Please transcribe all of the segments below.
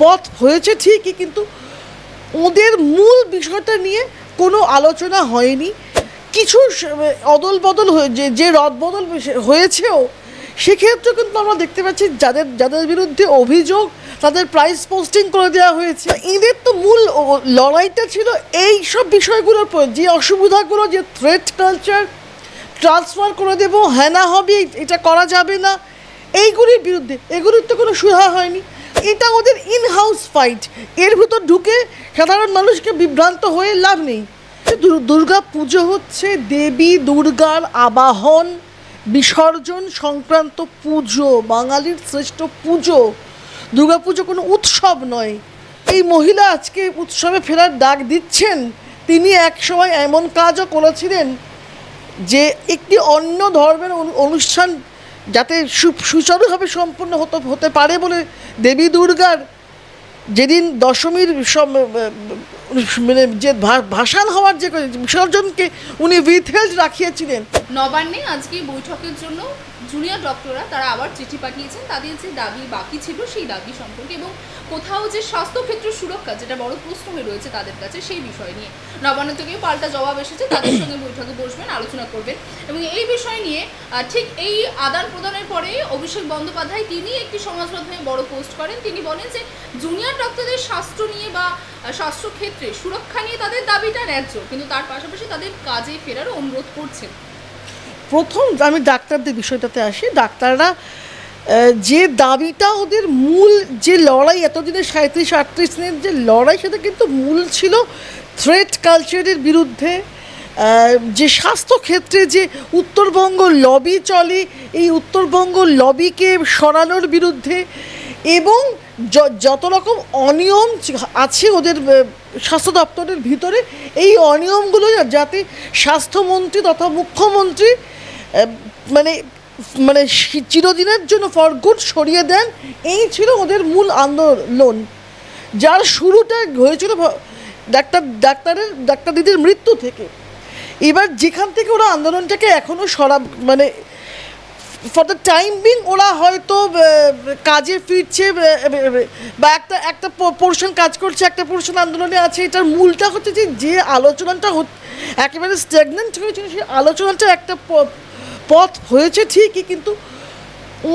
পথ হয়েছে ঠিকই, কিন্তু ওদের মূল বিষয়টা নিয়ে কোনো আলোচনা হয়নি। কিছু অদল বদল যে রদবদল হয়েছেও সেক্ষেত্রে কিন্তু আমরা দেখতে পাচ্ছি যাদের বিরুদ্ধে অভিযোগ তাদের প্রাইস পোস্টিং করে দেওয়া হয়েছে। এদের তো মূল লড়াইটা ছিল এই সব বিষয়গুলোর পর, যে অসুবিধাগুলো, যে থ্রেট কালচার, ট্রান্সফার করে দেবো, হ্যানা হবে, এটা করা যাবে না, এইগুলির বিরুদ্ধে। এগুলির তো কোনো সুরাহা হয়নি। এটা ওদের ইন হাউস ফাইট। এর ভিতর ঢুকে সাধারণ মানুষকে বিভ্রান্ত হয়ে লাভ নেই। দুর্গা পুজো হচ্ছে দেবী দুর্গার আবাহন বিসর্জন সংক্রান্ত পুজো, বাঙালির শ্রেষ্ঠ পুজো। দুর্গা পুজো কোনো উৎসব নয়। এই মহিলা আজকে উৎসবে ফেরার ডাক দিচ্ছেন। তিনি এক সময় এমন কাজও করেছিলেন যে একটি অন্য ধর্মের অনুষ্ঠান যাতে সুচারুভাবে সম্পন্ন হতে পারে বলে দেবী দুর্গার যেদিন দশমীর মানে যে ভাসান হওয়ার যে বিসর্জনকে উনি উইথহেল্ড রাখিয়েছিলেন। নবান্নে আজকে বৈঠকের জন্য জুনিয়র ডক্টররা তারা আবার চিঠি পাঠিয়েছেন তাদের যে দাবি বাকি ছিল সেই দাবি সম্পর্কে, এবং কোথাও যে স্বাস্থ্যক্ষেত্র সুরক্ষা যেটা বড় প্রশ্ন হয়ে রয়েছে তাদের কাছে সেই বিষয় নিয়ে নবান্ন থেকেও পাল্টা জবাব এসেছে। তাদের সঙ্গে বৈঠকে বসবেন, আলোচনা করবেন, এবং এই বিষয় নিয়ে ঠিক এই আদান প্রদানের পরে অভিষেক বন্দ্যোপাধ্যায় তিনি একটি সমাজ মাধ্যমে বড় পোস্ট করেন। তিনি বলেন যে জুনিয়র ডক্টরদের স্বাস্থ্য নিয়ে বা স্বাস্থ্যক্ষেত্রে সুরক্ষা নিয়ে তাদের দাবিটা ন্যায্য, কিন্তু তার পাশাপাশি তাদের কাজে ফেরারও অনুরোধ করছেন। প্রথম আমি ডাক্তারদের বিষয়টাতে আসি। ডাক্তাররা যে দাবিটা ওদের মূল যে লড়াই এতদিনের 37-38 দিনের যে লড়াই, সেটা কিন্তু মূল ছিল থ্রেট কালচারের বিরুদ্ধে। যে স্বাস্থ্যক্ষেত্রে যে উত্তরবঙ্গ লবি চলে, এই উত্তরবঙ্গ লবিকে সরানোর বিরুদ্ধে, এবং যত রকম অনিয়ম আছে ওদের স্বাস্থ্য দপ্তরের ভিতরে, এই অনিয়মগুলো যাতে স্বাস্থ্যমন্ত্রী তথা মুখ্যমন্ত্রী মানে চিরদিনের জন্য ফর গুড সরিয়ে দেন, এই ছিল ওদের মূল আন্দোলন, যার শুরুটা হয়েছিল ডাক্তার দিদির মৃত্যু থেকে। এবার যেখান থেকে ওরা আন্দোলনটাকে এখনও মানে ফর দ্য টাইম বিং ওরা হয়তো কাজে ফিরছে বা একটা পোর্শন কাজ করছে, একটা পোর্শন আন্দোলনে আছে। এটার মূলটা হচ্ছে যে আলোচনাটা একেবারে স্ট্যাগনেন্ট হয়েছিল, সেই আলোচনাটা একটা পথ হয়েছে ঠিকই, কিন্তু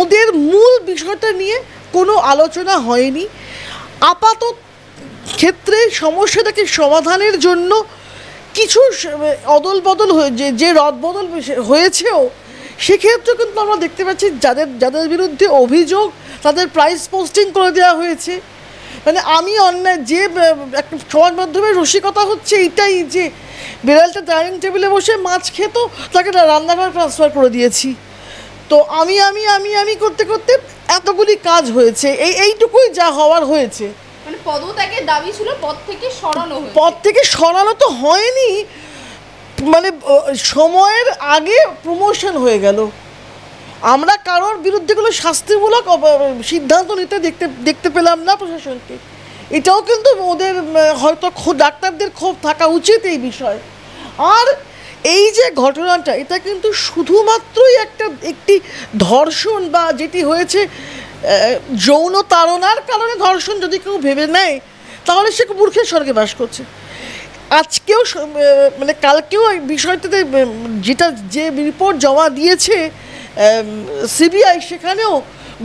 ওদের মূল বিষয়টা নিয়ে কোনো আলোচনা হয়নি। আপাতত ক্ষেত্রে সমস্যাটাকে সমাধানের জন্য কিছু অদল বদল যে রদবদল হয়েছেও সেক্ষেত্রে কিন্তু আমরা দেখতে পাচ্ছি যাদের বিরুদ্ধে অভিযোগ তাদের প্রাইস পোস্টিং করে দেওয়া হয়েছে। মানে আমি অন্যায় যে একটা সমাজ মাধ্যমের রসিকতা হচ্ছে এইটাই যে বিড়ালটা ডাইনিং টেবিলে বসে মাছ খেত, তাকে রান্নাঘর ট্রান্সফার করে দিয়েছি। তো আমি করতে করতে এতগুলি কাজ হয়েছে, এইটুকুই যা হওয়ার হয়েছে। মানে পদত্যাগের দাবি ছিল, পদ থেকে সরানো তো হয়নি, মানে সময়ের আগে প্রমোশন হয়ে গেল। আমরা কারোর বিরুদ্ধে কোনো শাস্তিমূলক সিদ্ধান্ত নিতে দেখতে পেলাম না প্রশাসনকে। এটাও কিন্তু ওদের হয়তো ডাক্তারদের ক্ষোভ থাকা উচিত এই বিষয়। আর এই যে ঘটনাটা, এটা কিন্তু শুধুমাত্রই একটি ধর্ষণ বা যেটি হয়েছে যৌন তাড়নার কারণে ধর্ষণ যদি কেউ ভেবে নেয়, তাহলে সে মূর্খের স্বর্গে বাস করছে। আজকেও মানে কালকেও এই বিষয়টাতে যে রিপোর্ট জমা দিয়েছে সিবিআই, সেখানেও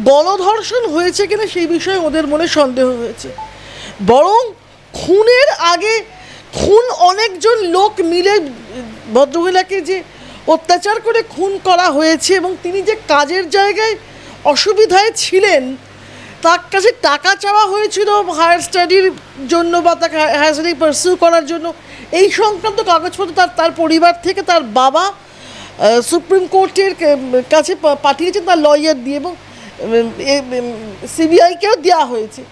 গণধর্ষণ হয়েছে কিনা সেই বিষয়ে ওদের মনে সন্দেহ হয়েছে। বরং খুনের আগে অনেকজন লোক মিলে ভদ্রমহিলাকে যে অত্যাচার করে খুন করা হয়েছে, এবং তিনি যে কাজের জায়গায় অসুবিধায় ছিলেন, তার কাছে টাকা চাওয়া হয়েছিল হায়ার স্টাডির জন্য বা তাকে হায়ার স্টাডি পারসিউ করার জন্য, এই সংক্রান্ত কাগজপত্র তার পরিবার থেকে তার বাবা সুপ্রিম কোর্টের কাছে পাঠিয়েছেন তার লয়ার দিয়ে, এবং সিবিআইকেও দেওয়া হয়েছে।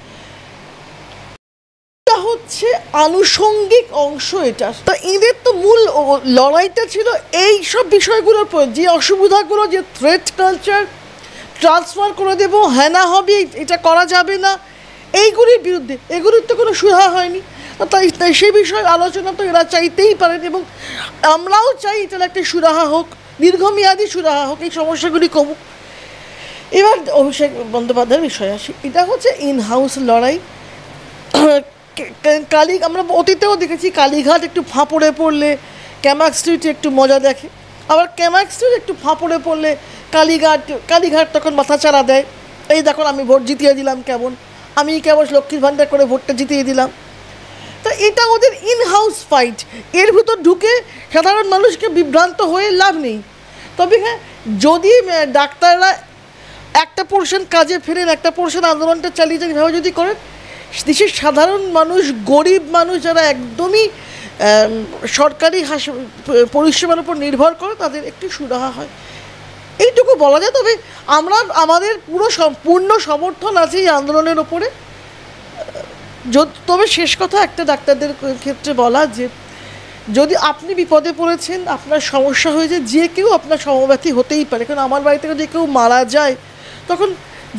এটা হচ্ছে আনুষঙ্গিক অংশ এটা। তা এদের তো মূল লড়াইটা ছিল এই সব বিষয়গুলোর পর, যে অসুবিধাগুলো, যে থ্রেট কালচার, ট্রান্সফার করে দেবো, হ্যানা হবে, এটা করা যাবে না, এইগুলির বিরুদ্ধে। এগুলির তো কোনো সুরাহা হয়নি। তাই সেই বিষয়ে আলোচনা তো এরা চাইতেই পারেন, এবং আমরাও চাই এটার একটা সুরাহা হোক, দীর্ঘমেয়াদী সুরাহা হোক, এই সমস্যাগুলি কমুক। এবার অভিষেক বন্দ্যোপাধ্যায়ের বিষয়ে আসি। এটা হচ্ছে ইন হাউস লড়াই। আমরা অতীতেও দেখেছি কালীঘাট একটু ফাঁপড়ে পড়লে ক্যামাক স্ট্রিট একটু মজা দেখে, আবার ক্যামাক স্ট্রিট একটু ফাঁপড়ে পড়লে কালীঘাট তখন মাথা চাড়া দেয়, এই দেখুন আমি ভোট জিতিয়ে দিলাম, আমি কেবল লক্ষ্মীর ভাণ্ডার করে ভোটটা জিতিয়ে দিলাম। তা এটা ওদের ইন হাউস ফাইট, এর ভিতর ঢুকে সাধারণ মানুষকে বিভ্রান্ত হয়ে লাভ নেই। তবে হ্যাঁ, যদি ডাক্তাররা একটা পোর্শন কাজে ফেরেন, একটা পোর্শন আন্দোলনটা চালিয়ে যান, এভাবে যদি করেন, দেশের সাধারণ মানুষ, গরিব মানুষ যারা একদমই সরকারি পরিষেবার উপর নির্ভর করে, তাদের একটু সুরাহা হয়, এইটুকু বলা যায়। তবে আমাদের পূর্ণ সমর্থন আছে এই আন্দোলনের ওপরে। তবে শেষ কথা একটা ডাক্তারদের ক্ষেত্রে বলা, যে যদি আপনি বিপদে পড়েছেন, আপনার সমস্যা হয়েছে, যে কেউ আপনার সমব্যথী হতেই পারে, কারণ আমার বাড়িতে যদি কেউ মারা যায়, তখন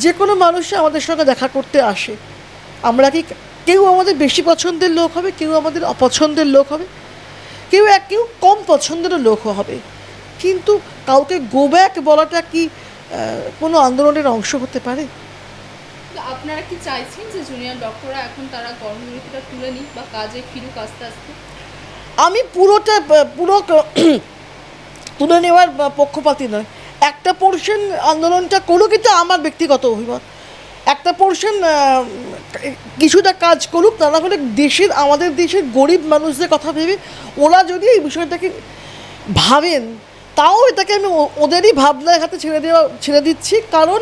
যে কোনো মানুষই আমাদের সঙ্গে দেখা করতে আসে। আমরা কি কেউ আমাদের বেশি পছন্দের লোক হবে, কেউ আমাদের অপছন্দের লোক হবে, কেউ কম পছন্দেরও লোক হবে, কিন্তু কাউকে গো ব্যাক বলাটা কি কোনো আন্দোলনের অংশ হতে পারে? আপনারা কি চাইছেন যে জুনিয়র ডক্টররা এখন তারা কর্মবিরতিটা তুলে নিক বা কাজে ফিরুক আস্তে আস্তে? আমি পুরো তুলে নেওয়ার পক্ষপাতী নয়। একটা পোর্শন আন্দোলনটা করুক, এটা আমার ব্যক্তিগত অভিমত। একটা পোর্শন কিছুটা কাজ করুক, তা না হলে আমাদের দেশের গরিব মানুষদের কথা ভেবে ওরা যদি এই বিষয়টাকে ভাবেন, তাও এটাকে আমি ওদেরই ভাবনার হাতে ছেড়ে দিচ্ছি, কারণ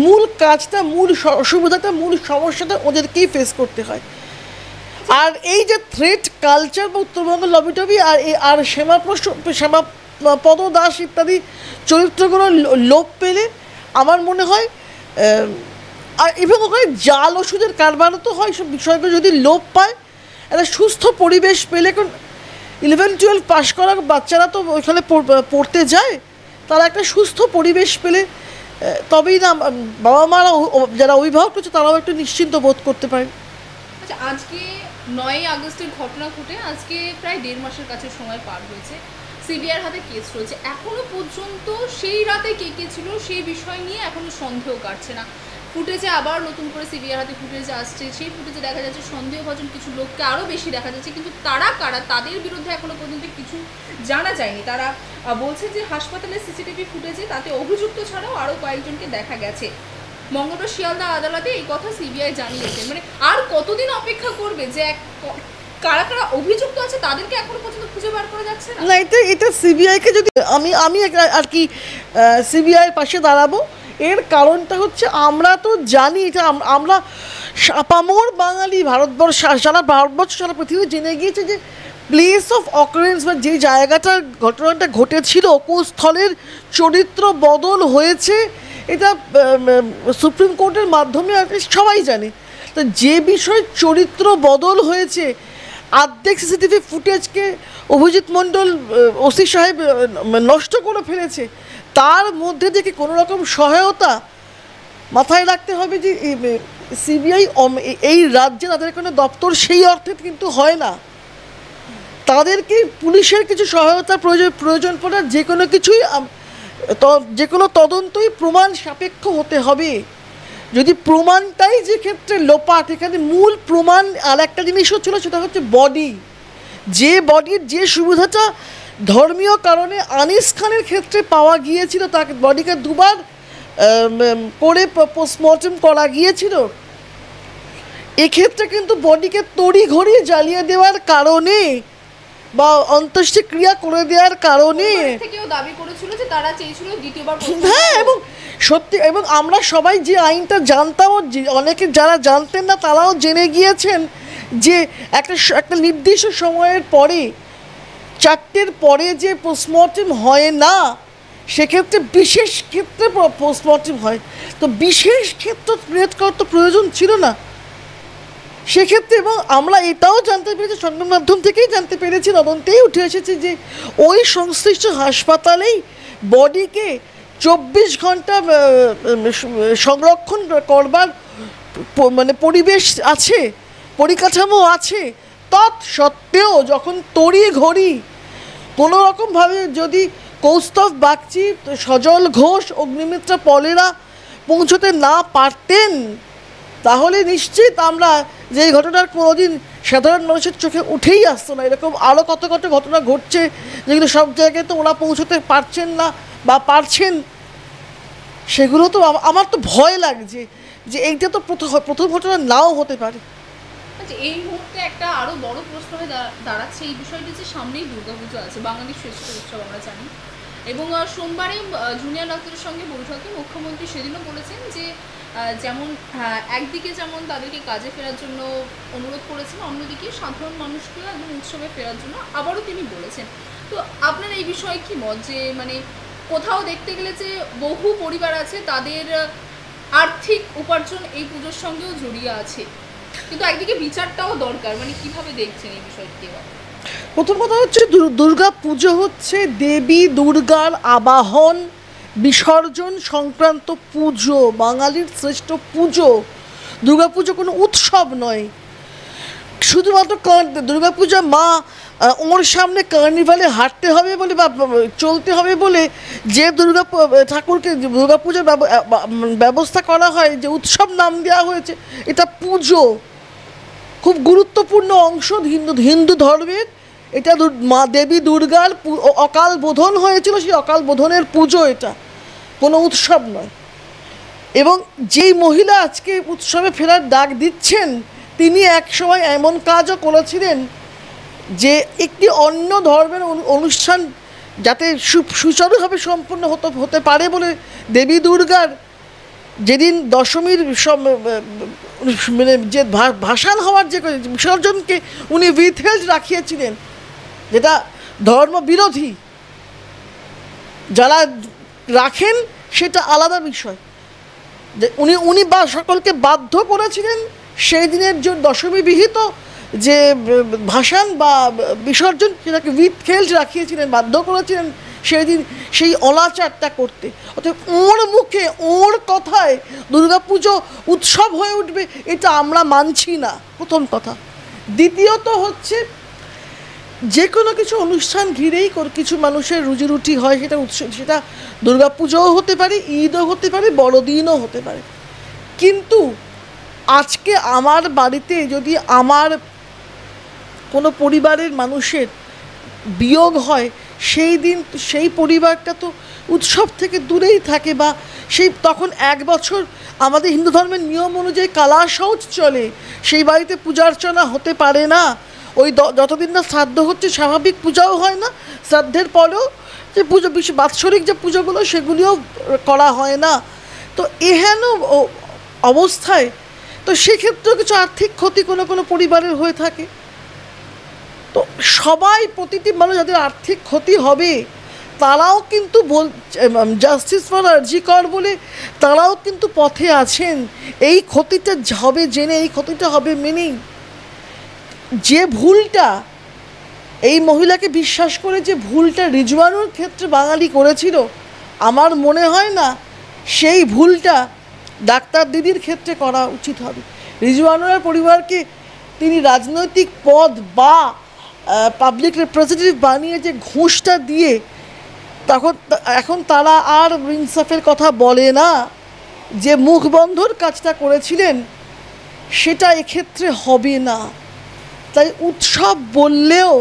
মূল কাজটা, মূল অসুবিধাটা, মূল সমস্যাটা ওদেরকেই ফেস করতে হয়। আর এই যে থ্রেট কালচার বা উত্তরবঙ্গ লবিটবি আর শ্যামাপদ দাস ইত্যাদি চরিত্রগুলো লোপ পেলে আমার মনে হয়, আর এবং ওখানে জাল ওষুধের কারবারও তো হয়, সব বিষয়গুলো যদি লোপ পায়, একটা সুস্থ পরিবেশ পেলে, কারণ 11-12 পাশ করা বাচ্চারা তো ওইখানে পড়তে যায়, তারা একটা সুস্থ পরিবেশ পেলে তবেই না বাবা মারা, যারা অভিভাবক রয়েছে, তারাও একটু নিশ্চিন্ত বোধ করতে পারেন। আচ্ছা, আজকে 9ই আগস্টের ঘটনা ঘটে আজকে প্রায় 1.5 মাসের কাছে সময় পার হয়েছে, সিবিআইয়ের হাতে কেস রয়েছে, এখনো পর্যন্ত সেই রাতে কে ছিল সেই বিষয় নিয়ে এখনো সন্দেহ কাটছে না। ফুটেজে আবার নতুন করে সিবিআইয়ের হাতে ফুটেজ আসছে, সেই ফুটেজে দেখা যাচ্ছে সন্দেহভাজন কিছু লোককে আরও বেশি দেখা যাচ্ছে, কিন্তু তারা কারা তাদের বিরুদ্ধে এখনো পর্যন্ত কিছু জানা যায়নি। তারা বলছে যে হাসপাতালের সিসিটিভি ফুটেজে তাতে অভিযুক্ত ছাড়াও আরও কয়েকজনকে দেখা গেছে। মঙ্গলবার শিয়ালদা আদালতে এই কথা সিবিআই জানিয়েছে। মানে আর কতদিন অপেক্ষা করবে যে কারা কারা অভিযুক্ত আছে তাদেরকে এখনো পর্যন্ত খুঁজে বার করা যাচ্ছে না? এটা সিবিআইকে যদি আমি আর কি সিবিআইয়ের পাশে দাঁড়াবো, এর কারণটা হচ্ছে আমরা তো জানি, এটা আমরা আপামর বাঙালি, সারা ভারতবর্ষ, সারা পৃথিবী জেনে গিয়েছে যে প্লেস অফ অকারেন্স বা যে জায়গাটা ঘটনাটা ঘটেছিল, কোন স্থলের চরিত্র বদল হয়েছে, এটা সুপ্রিম কোর্টের মাধ্যমে সবাই জানে। তো যে বিষয় চরিত্র বদল হয়েছে, অর্ধেক সিসিটিভি ফুটেজকে অভিজিৎ মণ্ডল ওসি সাহেব নষ্ট করে ফেলেছে, তার মধ্যে থেকে কোনো রকম সহায়তা মাথায় রাখতে হবে যে সিবিআই এই রাজ্যে তাদের কোনো দপ্তর সেই অর্থে কিন্তু হয় না, তাদেরকে পুলিশের কিছু সহায়তার প্রয়োজন পড়ে, যে কোনো তদন্তই প্রমাণ সাপেক্ষ হতে হবে। যদি প্রমাণটাই যে ক্ষেত্রে লোপাট, এখানে মূল প্রমাণ আর একটা জিনিসও ছিল, সেটা হচ্ছে বডির যে সুবিধাটা ধর্মীয় কারণে আনিস খানের ক্ষেত্রে পাওয়া গিয়েছিল, তাকে বডিকে 2 বার করে পোস্টমর্টম করা গিয়েছিল, এক্ষেত্রে কিন্তু বডিকে তড়িঘড়ি জ্বালিয়ে দেওয়ার কারণে বা অন্ত্যেষ্টিক্রিয়া করে দেওয়ার কারণে দাবি করেছিল যে তারা চেয়েছিল দ্বিতীয়বার। হ্যাঁ, এবং সত্যি, এবং আমরা সবাই যে আইনটা জানতাম, অনেকে যারা জানতেন না তারাও জেনে গিয়েছেন যে একটা নির্দিষ্ট সময়ের পরে, 4টের পরে যে পোস্টমর্টম হয় না, সেক্ষেত্রে বিশেষ ক্ষেত্রে পোস্টমর্টম হয়। তো বিশেষ ক্ষেত্র ক্রিয়েট করার তো প্রয়োজন ছিল না সেক্ষেত্রে। এবং আমরা এটাও জানতে পেরেছি, সংবাদ মাধ্যম থেকেই জানতে পেরেছি, তদন্তেই উঠে এসেছে যে ওই সংশ্লিষ্ট হাসপাতালেই বডিকে 24 ঘন্টা সংরক্ষণ করবার মানে পরিবেশ আছে, পরিকাঠামো আছে। তৎসত্ত্বেও যখন তড়িঘড়ি কোনো রকমভাবে যদি কৌস্তভ বাগচি, সজল ঘোষ, অগ্নিমিত্রা পলেরা পৌঁছতে না পারতেন, তাহলে নিশ্চিত আমরা যে এই ঘটনার কোনোদিন সাধারণ মানুষের চোখে উঠেই আসতো না। এরকম আরও কত কত ঘটনা ঘটছে যেগুলো সব জায়গায় তো ওরা পৌঁছতে পারছেন না বা পারছেন, সেগুলো তো আমার তো ভয় লাগছে যে এইটা তো প্রথম ঘটনা নাও হতে পারে। আচ্ছা, এই মুহূর্তে একটা আরো বড় প্রশ্ন হয়ে দাঁড়াচ্ছে এই বিষয়টি যে সামনেই দুর্গাপুজো আছে, বাঙালির শ্রেষ্ঠ উৎসব আমরা জানি, এবং সোমবারে জুনিয়র ডাক্তারের সঙ্গে বৈঠকে মুখ্যমন্ত্রী সেদিনও বলেছেন যে যেমন একদিকে যেমন তাদেরকে কাজে ফেরার জন্য অনুরোধ করেছেন, অন্যদিকে সাধারণ মানুষকেও একদম উৎসবে ফেরার জন্য আবারও তিনি বলেছেন। তো আপনার এই বিষয়ে কি মত, যে মানে কোথাও দেখতে গেলে যে বহু পরিবার আছে তাদের আর্থিক উপার্জন এই পুজোর সঙ্গেও জড়িয়ে আছে, কিন্তু একদিকে বিচারটাও দরকার, মানে কিভাবে দেখছেন এই বিষয়টি? প্রথম কথা হচ্ছে দুর্গা পুজো হচ্ছে দেবী দুর্গার আবাহন বিসর্জন সংক্রান্ত পুজো, বাঙালির শ্রেষ্ঠ পুজো। দুর্গা পুজো কোনো উৎসব নয়, শুধুমাত্র দুর্গাপূজা মা ওর সামনে কার্নিভালে হাঁটতে হবে বলে বা চলতে হবে বলে যে ঠাকুরকে দুর্গাপূজার ব্যবস্থা করা হয়, যে উৎসব নাম দেওয়া হয়েছে, এটা পুজো, খুব গুরুত্বপূর্ণ অংশ হিন্দু ধর্মের। এটা মা দেবী দুর্গার অকাল বোধন হয়েছিল, সেই অকাল বোধনের পুজো, এটা কোনো উৎসব নয়। এবং যেই মহিলা আজকে উৎসবে ফেরার ডাক দিচ্ছেন, তিনি একসময় এমন কাজও করেছিলেন যে একটি অন্য ধর্মের অনুষ্ঠান যাতে সুচারুভাবে সম্পন্ন হতে পারে বলে দেবী দুর্গার যেদিন দশমীর মানে যে ভাসান হওয়ার যে বিসর্জনকে উনি উইথহেল্ড রাখিয়েছিলেন, যেটা ধর্মবিরোধী। যারা রাখেন সেটা আলাদা বিষয়, যে উনি বা সকলকে বাধ্য করেছিলেন সেই দিনের যে দশমী বিহিত যে ভাসান বা বিসর্জন, সেটাকে উইথহেল্ড রাখিয়েছিলেন, বাধ্য করেছিলেন সেই দিন সেই অনাচারটা করতে। অর্থাৎ ওর মুখে ওর কথায় দুর্গাপুজো উৎসব হয়ে উঠবে, এটা আমরা মানছি না, প্রথম কথা। দ্বিতীয়ত হচ্ছে যে কোনো কিছু অনুষ্ঠান ঘিরেই কিছু মানুষের রুজিরুটি হয়, সেটা দুর্গাপুজোও হতে পারে, ঈদও হতে পারে, বড়দিনও হতে পারে। কিন্তু আজকে আমার বাড়িতে যদি আমার কোনো পরিবারের মানুষের বিয়োগ হয়, সেই দিন সেই পরিবারটা তো উৎসব থেকে দূরেই থাকে, বা তখন এক বছর আমাদের হিন্দু ধর্মের নিয়ম অনুযায়ী কালা শৌচ চলে, সেই বাড়িতে পূজা অর্চনা হতে পারে না। ওই যতদিন না শ্রাদ্ধ হচ্ছে স্বাভাবিক পূজাও হয় না, শ্রাদ্ধের পরেও যে পুজো বাৎসরিক যে পুজোগুলো সেগুলিও করা হয় না। তো এহেন অবস্থায় তো সেক্ষেত্রেও কিছু আর্থিক ক্ষতি কোনো কোনো পরিবারের হয়ে থাকে। তো সবাই, প্রতিটি মানুষ যাদের আর্থিক ক্ষতি হবে, তারাও কিন্তু জাস্টিস ফর আরজি কর বলে তারাও কিন্তু পথে আছেন। এই ক্ষতিটা হবে জেনে, এই ক্ষতিটা হবে মেনেই। যে ভুলটা এই মহিলাকে বিশ্বাস করে যে ভুলটা রিজওয়ানুর ক্ষেত্রে বাঙালি করেছিল, আমার মনে হয় না সেই ভুলটা ডাক্তার দিদির ক্ষেত্রে করা উচিত হবে। রিজওয়ানুর পরিবারকে তিনি রাজনৈতিক পদ বা পাবলিক রিপ্রেজেন্টেটিভ বানিয়ে যে ঘুষটা দিয়ে এখন তারা আর ইনসাফের কথা বলে না। যে মুখ বন্ধর কাজটা করেছিলেন সেটা এক্ষেত্রে হবে না। তাই উৎসব বললেও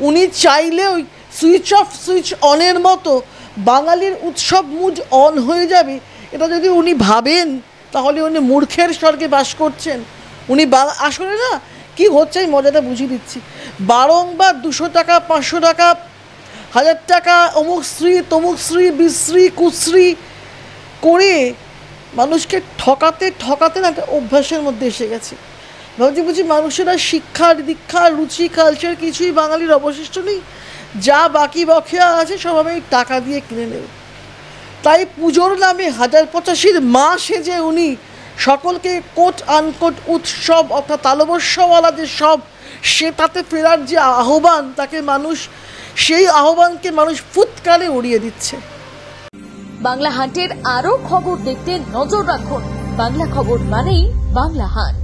উনি চাইলেও সুইচ অফ সুইচ অনের মতো বাঙালির উৎসব মুড অন হয়ে যাবে, এটা যদি উনি ভাবেন তাহলে উনি মূর্খের স্বর্গে বাস করছেন। উনি আসলে না কি হচ্ছে আমি মজাটা বুঝিয়ে দিচ্ছি। বারংবার 200 টাকা, 500 টাকা, 1000 টাকা অমুক শ্রী তমুক শ্রী বিশ্রী কুশ্রী করে মানুষকে ঠকাতে না একটা অভ্যাসের মধ্যে এসে গেছে। বুঝি মানুষেরা শিক্ষার দীক্ষার রুচি কালচার কিছুই বাঙালির অবশিষ্ট নেই, যা বাকি বকেয়া আছে সব আমি টাকা দিয়ে কিনে নেব। তাই পুজোর নামে 1085 মা সেজে উনি সকলকে কোট আনকোট উৎসব অর্থাৎ তালবস্যওয়ালা যে সব সে তাতে ফেরার যে আহ্বান, তাকে মানুষ সেই আহ্বানকে মানুষ ফুৎকারে উড়িয়ে দিচ্ছে। বাংলা হাটের আরো খবর দেখতে নজর রাখুন। বাংলা খবর মানেই বাংলা হাট।